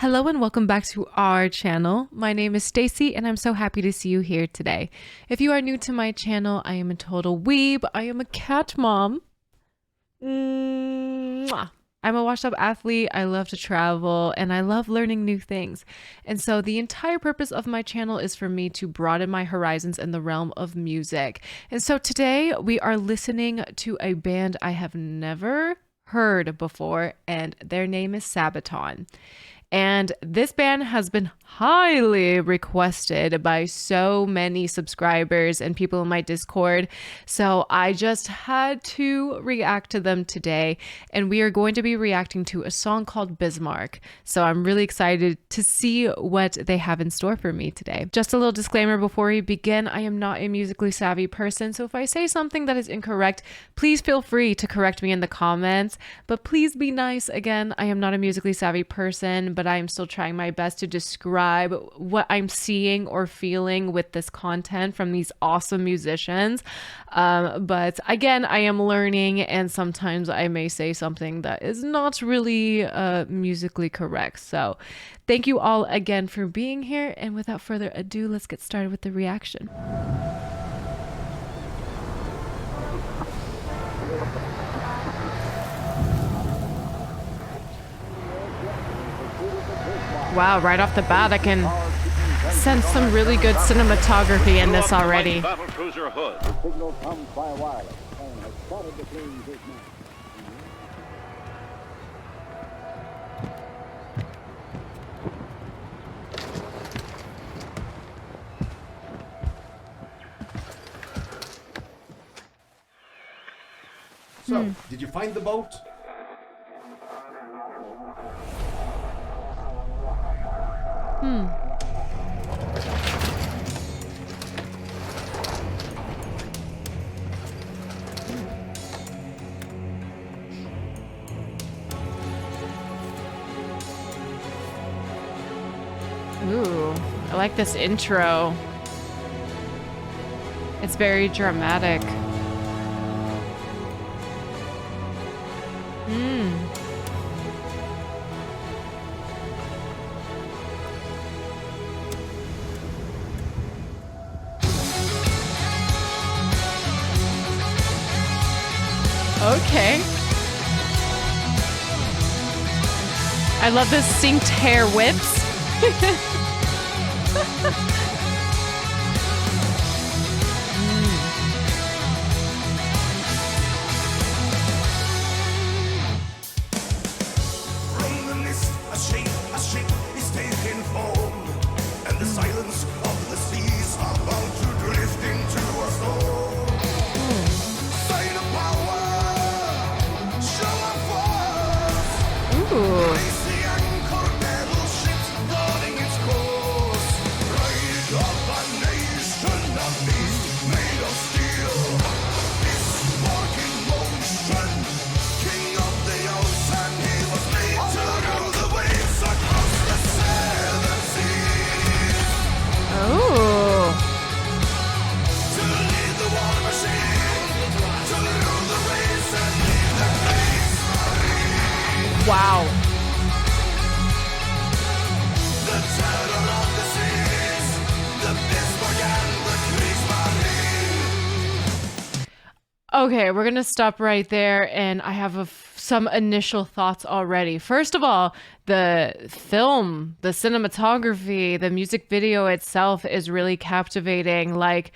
Hello and welcome back to our channel. My name is Stacy and I'm so happy to see you here today. If you are new to my channel, I am a total weeb. I am a cat mom. Mwah. I'm a washed up athlete. I love to travel and I love learning new things. And so the entire purpose of my channel is for me to broaden my horizons in the realm of music. And so today we are listening to a band I have never heard before, and their name is Sabaton. And this band has been highly requested by so many subscribers and people in my Discord. So I just had to react to them today. And we are going to be reacting to a song called Bismarck. So I'm really excited to see what they have in store for me today. Just a little disclaimer before we begin, I am not a musically savvy person. So if I say something that is incorrect, please feel free to correct me in the comments. But please be nice. Again, I am not a musically savvy person, but I am still trying my best to describe what I'm seeing or feeling with this content from these awesome musicians. But again, I am learning, and sometimes I may say something that is not really musically correct. So thank you all again for being here. And without further ado, let's get started with the reaction. Wow, right off the bat, I can sense some really good cinematography in this already. So, did you find the boat? Ooh, I like this intro. It's very dramatic. Okay. I love this synced hair whips. From the mist, a ship is taking form, and the silence of the seas are bound to drift into a storm. Sign of power, show of force. Ooh. Raise the anchor, battleship guarding its course. Ride of a nation of beasts made of steel. Bismarck in motion, king of the ocean, he was made to rule the waves across the seven seas. Oh. To lead the war machine, to rule the waves and lead the peace. Wow. The terror of the seas, the Bismarck and the Kriegsmarine. Okay, we're gonna stop right there, and I have some initial thoughts already. First of all, the film, the cinematography, the music video itself is really captivating. Like,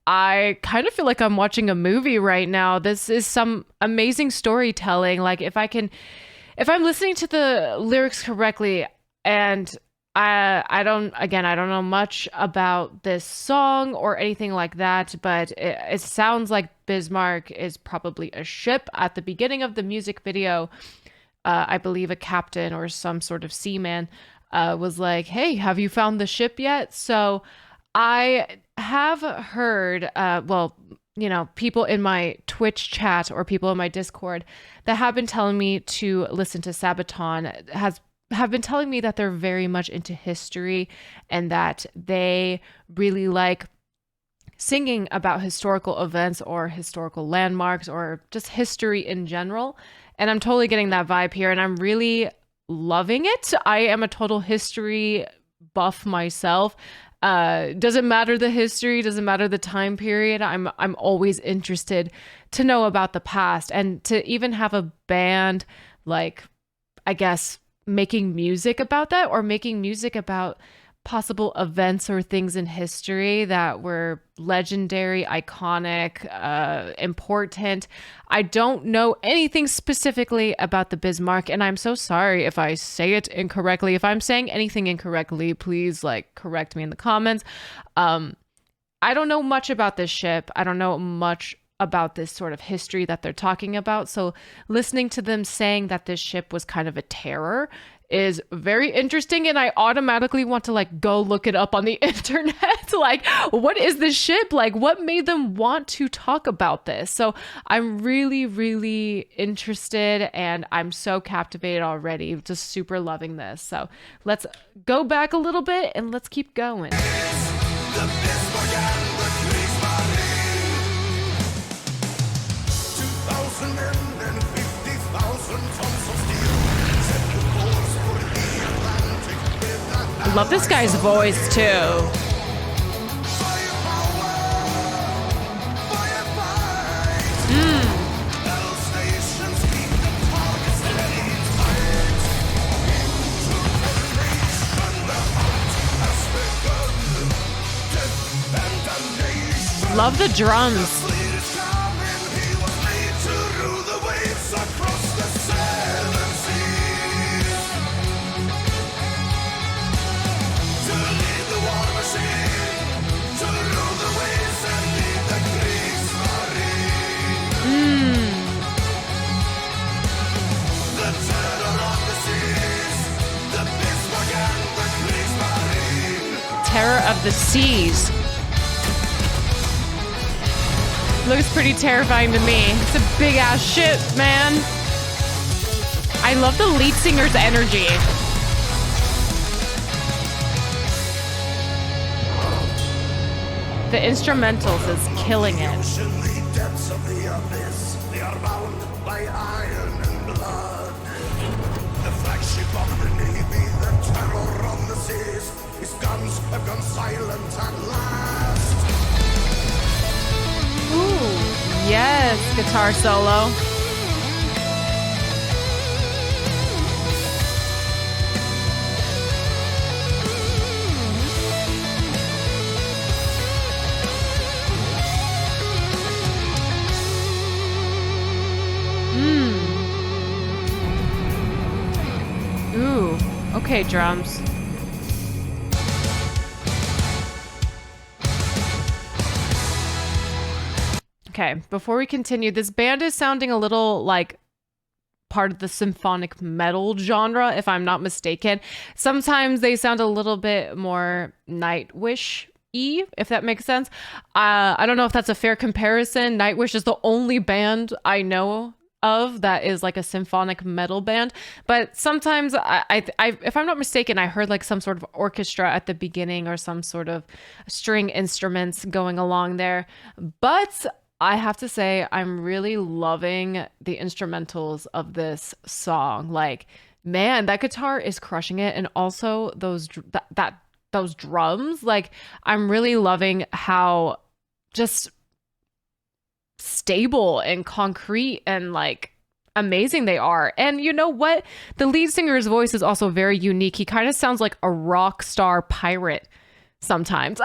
I kind of feel like I'm watching a movie right now. This is some amazing storytelling. Like, if I'm listening to the lyrics correctly, and I don't know much about this song or anything like that, but it sounds like Bismarck is probably a ship. At the beginning of the music video, I believe a captain or some sort of seaman was like, "Hey, have you found the ship yet?" So I have heard, people in my Twitch chat or people in my Discord that have been telling me to listen to Sabaton have been telling me that they're very much into history and that they really like singing about historical events or historical landmarks or just history in general. And I'm totally getting that vibe here. And I'm really loving it. I am a total history buff myself. Doesn't matter the history, doesn't matter the time period. I'm always interested to know about the past, and to even have a band, like, I guess, making music about that, or making music about possible events or things in history that were legendary, iconic, important. I don't know anything specifically about the Bismarck, and I'm so sorry if I say it incorrectly. If I'm saying anything incorrectly, please like correct me in the comments. I don't know much about this ship. I don't know much about this sort of history that they're talking about. So listening to them saying that this ship was kind of a terror is very interesting, and I automatically want to like go look it up on the internet. Like, what is this ship? Like, what made them want to talk about this? So I'm really, really interested, and I'm so captivated already. Just super loving this. So let's go back a little bit and let's keep going. The Bismarck and the Kriegsmarine. 2,000 men and 50,000 tons of steel set the course for the Atlantic with I love this guy's voice too. firepower, firefight. Battle stations keep the targets ready to fight. Into formation, the hunt has begun. Death and damnation. Love the drums. Fleet is coming, he was made to rule the waves across the seven seas. To lead the war machine, to rule the waves and lead the Kriegsmarine. The terror of the seas, the Bismarck and the Kriegsmarine. Terror of the Seas. Looks pretty terrifying to me. It's a big ass ship, man. I love the lead singer's energy. The instrumentals is killing it. Ocean, the depths of the abyss, they are bound by iron and blood. The flagship of the Navy, the terror of the seas, his guns have gone silent at last. Ooh, yes, guitar solo. Ooh, okay, drums. Okay, before we continue, this band is sounding a little like part of the symphonic metal genre, if I'm not mistaken. Sometimes they sound a little bit more Nightwish-y, if that makes sense. I don't know if that's a fair comparison. Nightwish is the only band I know of that is like a symphonic metal band, but sometimes I if I'm not mistaken, I heard like some sort of orchestra at the beginning or some sort of string instruments going along there. But I have to say, I'm really loving the instrumentals of this song. Like, man, that guitar is crushing it, and also those those drums. Like, I'm really loving how just stable and concrete and like amazing they are. And you know what? The lead singer's voice is also very unique. He kind of sounds like a rock star pirate sometimes,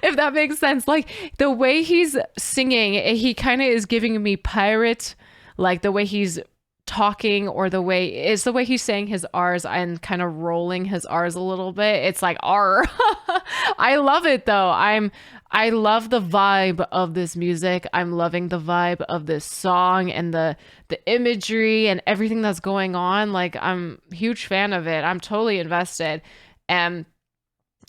if that makes sense. Like the way he's singing, he kind of is giving me pirate, like the way he's talking, or the way he's saying his R's and kind of rolling his R's a little bit. It's like R. I love it though. I love the vibe of this music. I'm loving the vibe of this song and the imagery and everything that's going on. Like, I'm a huge fan of it. I'm totally invested. And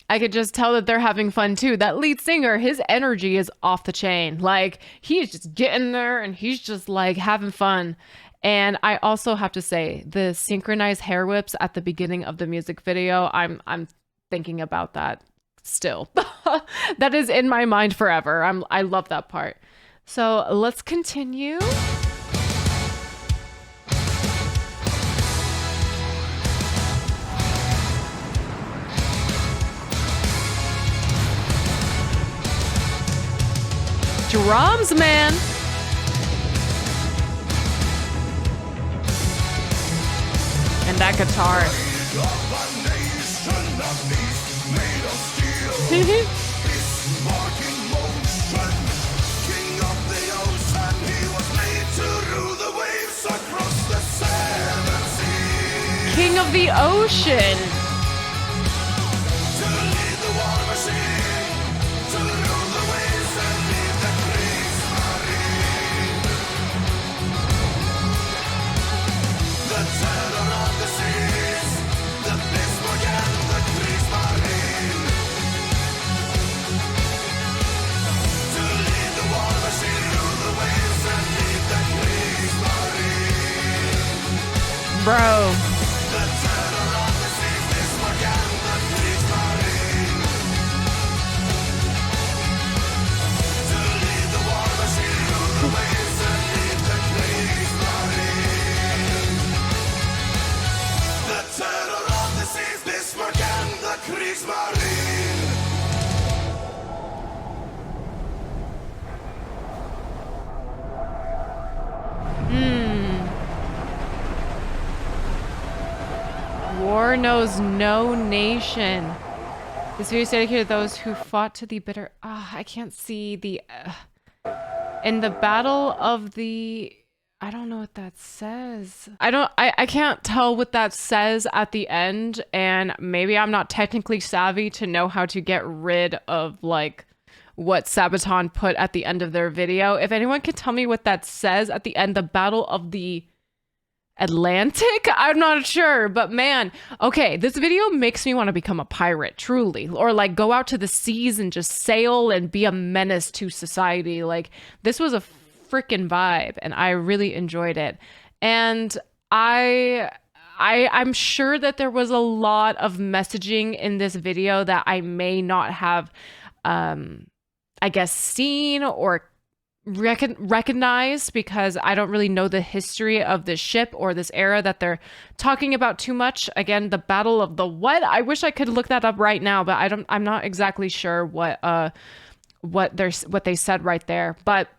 I could just tell that they're having fun too. That lead singer, his energy is off the chain. Like, he is just getting there and he's just like having fun. And I also have to say, the synchronized hair whips at the beginning of the music video, I'm thinking about that still. That is in my mind forever. I love that part. So let's continue. drums, man. And that guitar. King of the ocean. Bro. Bismarck and the Kriegsmarine. War knows no nation. This video is dedicated to those who fought to the bitter. I can't see the. In the battle of the. I don't know what that says. I can't tell what that says at the end, and maybe I'm not technically savvy to know how to get rid of like what Sabaton put at the end of their video. If anyone can tell me what that says at the end, the battle of the Atlantic? I'm not sure, but man, okay, this video makes me want to become a pirate, truly, or like go out to the seas and just sail and be a menace to society. Like, this was a freaking vibe, and I really enjoyed it. And I'm sure that there was a lot of messaging in this video that I may not have I guess seen or recognized, because I don't really know the history of this ship or this era that they're talking about too much. Again, the Battle of the what? I wish I could look that up right now, but I'm not exactly sure what they said right there. But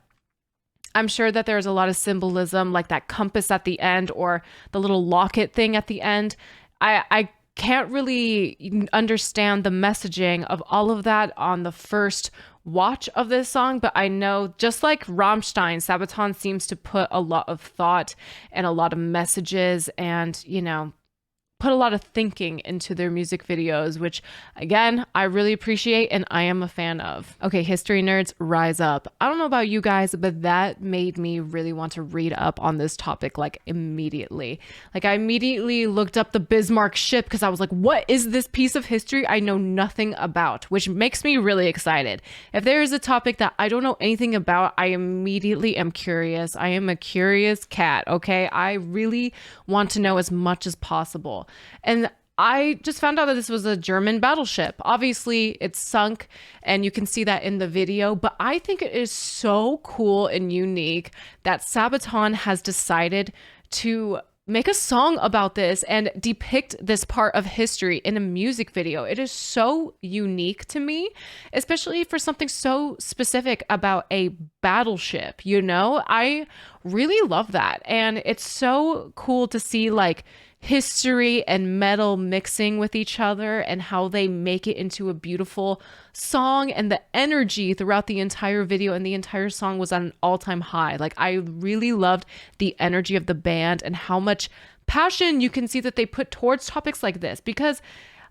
I'm sure that there's a lot of symbolism, like that compass at the end or the little locket thing at the end. I can't really understand the messaging of all of that on the first watch of this song, but I know, just like Rammstein, Sabaton seems to put a lot of thought and a lot of messages and, you know, put a lot of thinking into their music videos, which again, I really appreciate and I am a fan of. Okay, history nerds, rise up. I don't know about you guys, but that made me really want to read up on this topic like immediately. Like, I immediately looked up the Bismarck ship because I was like, what is this piece of history I know nothing about? Which makes me really excited. If there is a topic that I don't know anything about, I immediately am curious. I am a curious cat, okay? I really want to know as much as possible. And I just found out that this was a German battleship. Obviously, it's sunk, and you can see that in the video, but I think it is so cool and unique that Sabaton has decided to make a song about this and depict this part of history in a music video. It is so unique to me, especially for something so specific about a battleship, you know? I really love that. And it's so cool to see like history and metal mixing with each other and how they make it into a beautiful song, and the energy throughout the entire video and the entire song was at an all-time high. Like, I really loved the energy of the band and how much passion you can see that they put towards topics like this, because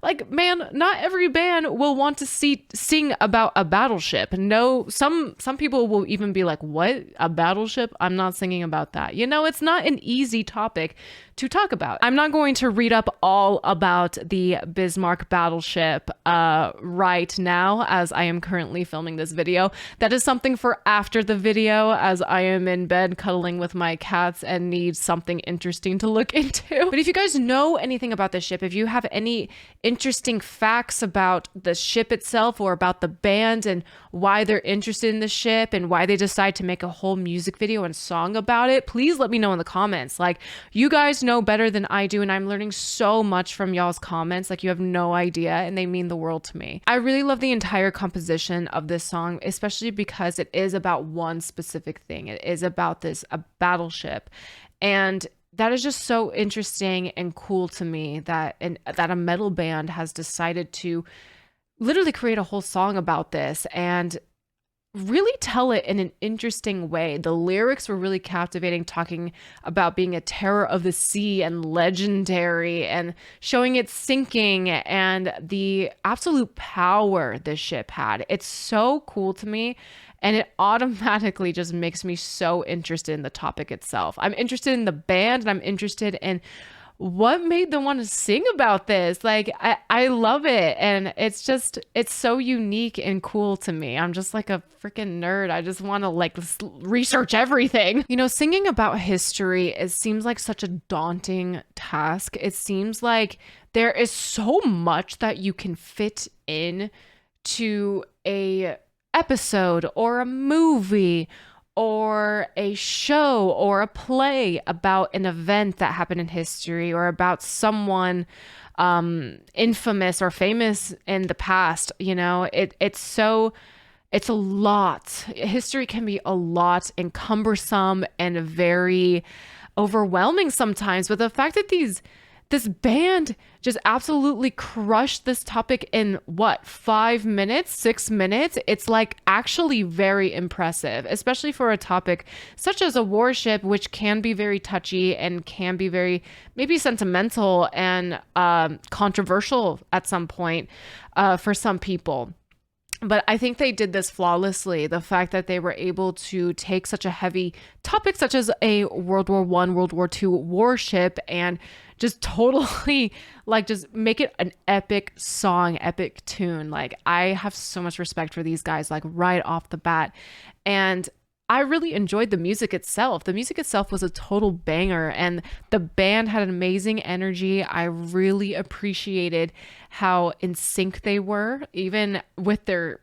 like, man, not every band will want to sing about a battleship. No, some people will even be like, what? A battleship? I'm not singing about that. You know, it's not an easy topic to talk about. I'm not going to read up all about the Bismarck battleship right now, as I am currently filming this video. That is something for after the video, as I am in bed cuddling with my cats and need something interesting to look into. But if you guys know anything about this ship, if you have any interesting facts about the ship itself or about the band and why they're interested in the ship and why they decide to make a whole music video and song about it, please let me know in the comments. Like, you guys know better than I do, and I'm learning so much from y'all's comments. Like, you have no idea, and they mean the world to me. I really love the entire composition of this song, especially because it is about one specific thing. It is about a battleship, and that is just so interesting and cool to me that a metal band has decided to literally create a whole song about this and really tell it in an interesting way. The lyrics were really captivating, talking about being a terror of the sea and legendary, and showing it sinking and the absolute power this ship had. It's so cool to me, and it automatically just makes me so interested in the topic itself. I'm interested in the band, and I'm interested in what made them want to sing about this. Like, I love it. And it's so unique and cool to me. I'm just like a freaking nerd. I just want to like research everything. You know, singing about history, it seems like such a daunting task. It seems like there is so much that you can fit in to a episode or a movie or a show or a play about an event that happened in history, or about someone infamous or famous in the past. You know, it's a lot. History can be a lot and cumbersome and very overwhelming sometimes. But the fact that this band just absolutely crushed this topic in 5 minutes, 6 minutes. It's like actually very impressive, especially for a topic such as a warship, which can be very touchy and can be very maybe sentimental and controversial at some point for some people. But I think they did this flawlessly. The fact that they were able to take such a heavy topic, such as a World War I, World War II warship, and just totally like just make it an epic song, epic tune. Like, I have so much respect for these guys, like right off the bat. And I really enjoyed the music itself. The music itself was a total banger, and the band had an amazing energy. I really appreciated how in sync they were, even with their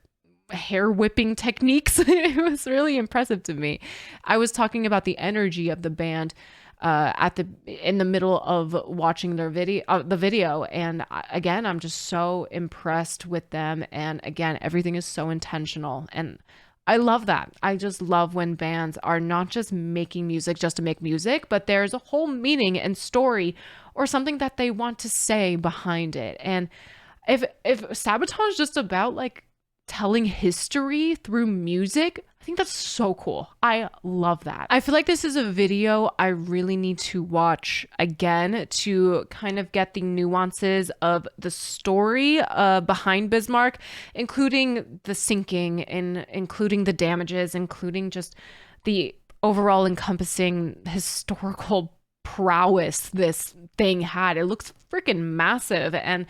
hair whipping techniques. It was really impressive to me. I was talking about the energy of the band in the middle of watching their video, and again, I'm just so impressed with them. And again, everything is so intentional, and I love that. I just love when bands are not just making music just to make music, but there's a whole meaning and story or something that they want to say behind it. And if Sabaton is just about like telling history through music, I think that's so cool. I love that. I feel like this is a video I really need to watch again to kind of get the nuances of the story behind Bismarck, including the sinking and including the damages, including just the overall encompassing historical prowess this thing had. It looks freaking massive. And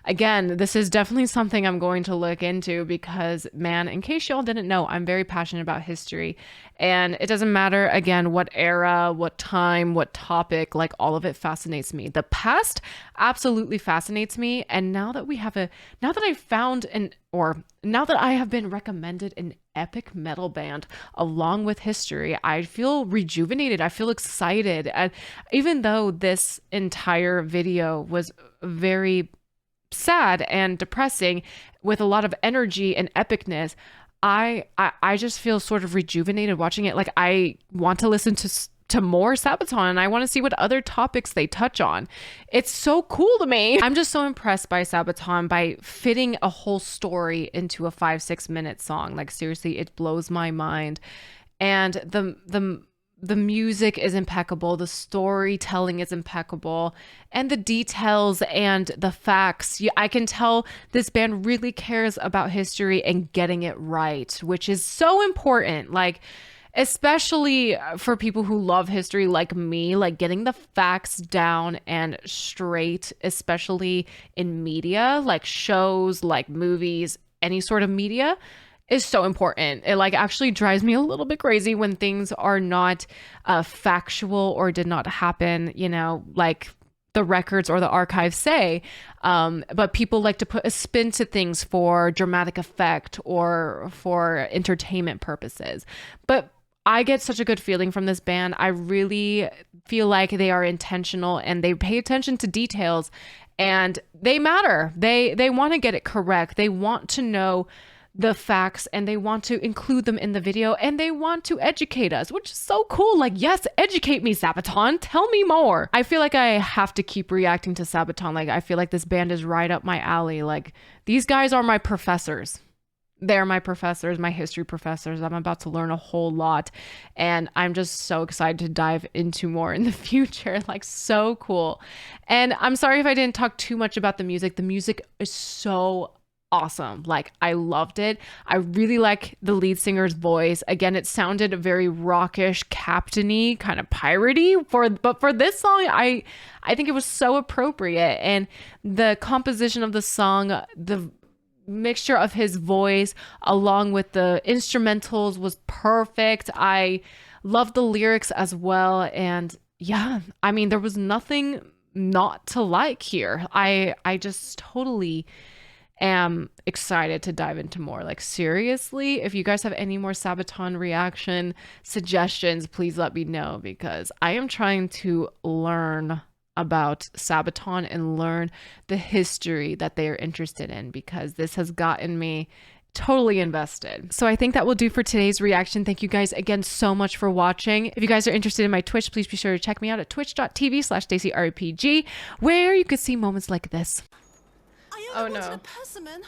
again, this is definitely something I'm going to look into because, man, in case y'all didn't know, I'm very passionate about history. And it doesn't matter, again, what era, what time, what topic, like all of it fascinates me. The past absolutely fascinates me. And now that I have been recommended an epic metal band along with history, I feel rejuvenated. I feel excited. And even though this entire video was very sad and depressing with a lot of energy and epicness, I just feel sort of rejuvenated watching it. Like, I want to listen to more Sabaton, and I want to see what other topics they touch on. It's so cool to me. I'm just so impressed by Sabaton by fitting a whole story into a 5-6 minute song. Like, seriously, it blows my mind. And the music is impeccable, the storytelling is impeccable, and the details and the facts. I can tell this band really cares about history and getting it right, which is so important. Like, especially for people who love history like me, like getting the facts down and straight, especially in media, like shows, like movies, any sort of media, is so important. It like actually drives me a little bit crazy when things are not factual or did not happen, you know, like the records or the archives say. But people like to put a spin to things for dramatic effect or for entertainment purposes. But I get such a good feeling from this band. I really feel like they are intentional and they pay attention to details and they matter. They want to get it correct. They want to know the facts and they want to include them in the video and they want to educate us, which is so cool. Like, yes, educate me, Sabaton. Tell me more. I feel like I have to keep reacting to Sabaton. Like, I feel like this band is right up my alley. Like, these guys are my professors. They're my professors, my history professors. I'm about to learn a whole lot and I'm just so excited to dive into more in the future. Like, so cool. And I'm sorry if I didn't talk too much about the music. The music is so awesome. Like, I loved it. I really like the lead singer's voice. Again, it sounded very rockish, captainy, kind of piratey but for this song, I think it was so appropriate. And the composition of the song, the mixture of his voice along with the instrumentals was perfect. I loved the lyrics as well. And yeah, I mean, there was nothing not to like here. I just totally am excited to dive into more. Like, seriously, if you guys have any more Sabaton reaction suggestions, please let me know because I am trying to learn about Sabaton and learn the history that they are interested in because this has gotten me totally invested. So I think that will do for today's reaction. Thank you guys again so much for watching. If you guys are interested in my Twitch, please be sure to check me out at twitch.tv/StaceyRPG, where you can see moments like this. I only wanted a persimmon.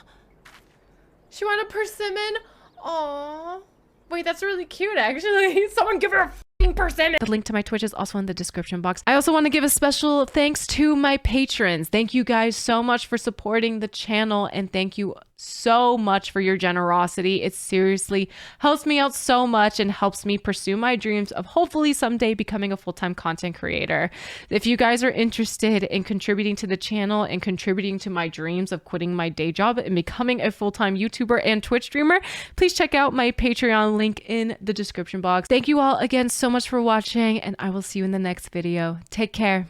She wanted a persimmon? Aww. Wait, that's really cute, actually. Someone give her a f***ing persimmon. The link to my Twitch is also in the description box. I also want to give a special thanks to my patrons. Thank you guys so much for supporting the channel, and thank you so much for your generosity. It seriously helps me out so much and helps me pursue my dreams of hopefully someday becoming a full-time content creator. If you guys are interested in contributing to the channel and contributing to my dreams of quitting my day job and becoming a full-time YouTuber and Twitch streamer, please check out my Patreon link in the description box. Thank you all again so much for watching, and I will see you in the next video. Take care.